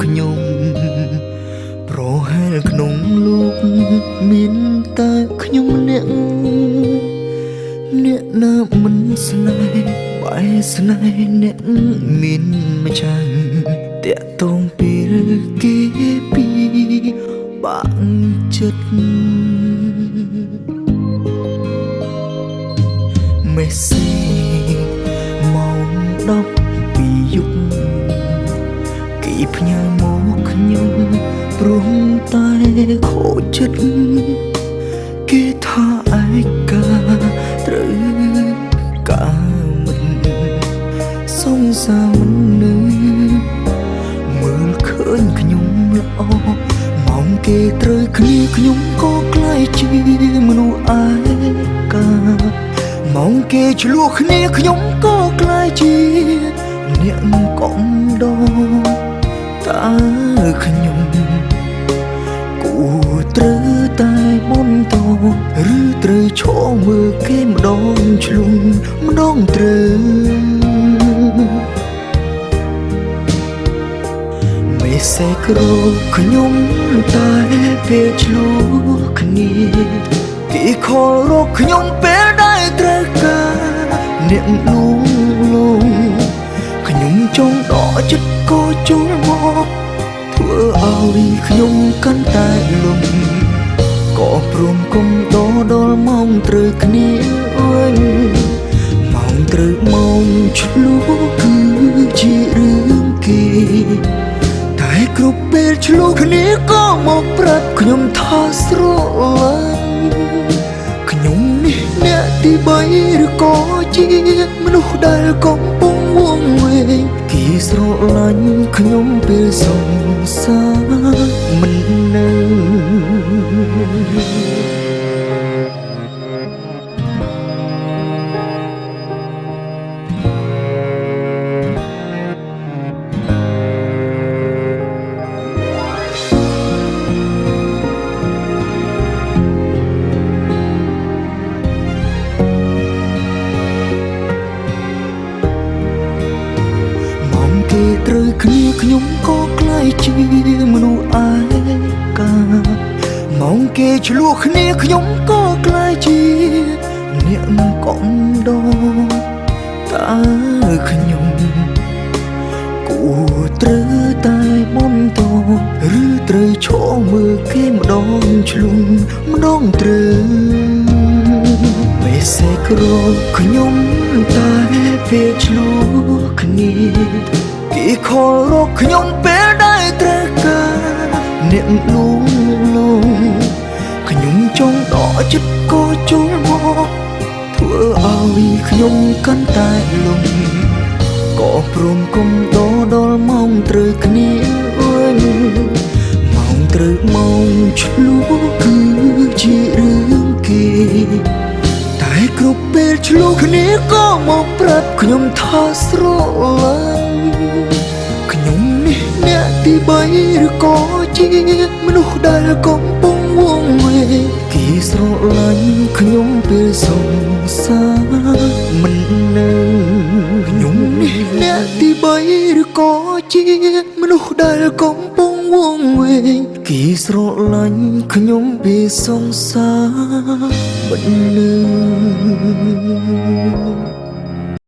ខ្ញុំប្រហែលក្នុងលោកមានតែខ្ញុំអ្នកណាមិនស្នេហ៍បែរស្នេហ៍អ្នកមានម្ចាស់តាក់ទងពេលគេពីបាក់ចិត្តមេសេម៉ោង10ពីយប់គេផ្ញើមកខ្ញុំព្រមតែខូចចិត្តគេថាឯកាត្រូវការមិនសងសាមិននៅមើលឃើញខ្ញុំល្អម៉ោងគេត្រូវគ្នាខ្ញុំក៏ក្លាយជាមនុស្សឯកាម៉ោងគេឆ្លោះគ្នាខ្ញុំក៏ក្លាយជាអ្នកកំដរតើខ្ញុំគួរត្រូវតែបន្តឬត្រូវឈរមើលគេម្ដងឆ្លងម្ដងត្រូវមេសេក្រខ្ញុំតែពេលឆ្លោះគ្នាគេខលរកខ្ញុំពេលដែលត្រូវការអ្នកលួងលោមខ្ញុំចង់ដកចិត្តក៏ចូលមកធ្វើឲ្យខ្ញុំកាន់តែលំក៏ព្រមគុំដល់ម៉ោងត្រូវគ្នាវិញម៉ោងត្រូវម៉ោងឆ្លុះគឺជារឿងគេតែគ្រប់ពេលឆ្លុះគ្នាក៏មកប្រាប់ខ្ញុំថាស្រឡាញ់ខ្ញុំនេះអ្នកទី3ឬក៏ជាមនុស្សដែលកំពុងវង្វេងគេស្រឡាញ់ខ្ញុំពេលសង្សារមិននៅគេត្រូវគ្នាខ្ញុំក៏ក្លាយជាមនុស្សឯកាម៉ោងគេឆ្លោះគ្នាខ្ញុំក៏ក្លាយជាអ្នកកំដរតើខ្ញុំគួរត្រូវតែបន្តឬត្រូវឈរមើលគេម្ដងឆ្លងម្ដងត្រូវមេសេក្រខ្ញុំតែពេលឆ្លោះគ្នាគេខលរកខ្ញុំពេលដែលត្រូវការអ្នកលួងលោមខ្ញុំចង់ដកចិត្តក៏ចូលមកធ្វើឲ្យខ្ញុំកាន់តែលំក៏ព្រមគុំដល់ម៉ោងត្រូវគ្នាវិញម៉ោងត្រូវម៉ោងឆ្លុះគឺជារឿងគេតែគ្រប់ពេលឆ្លុះគ្នាក៏មកប្រាប់ខ្ញុំថាស្រឡាញ់ខ្ញុំនេះអ្នកទី3ឬក៏ជាមនុស្សដែលកំពុងវង្វេងគេស្រឡាញ់ខ្ញុំពេលសង្សារមិននៅខ្ញុំនេះអ្នកទី3ឬក៏ជាមនុស្សដែលកំពុងវង្វេងគេស្រឡាញ់ខ្ញុំពេលសង្សារមិននៅ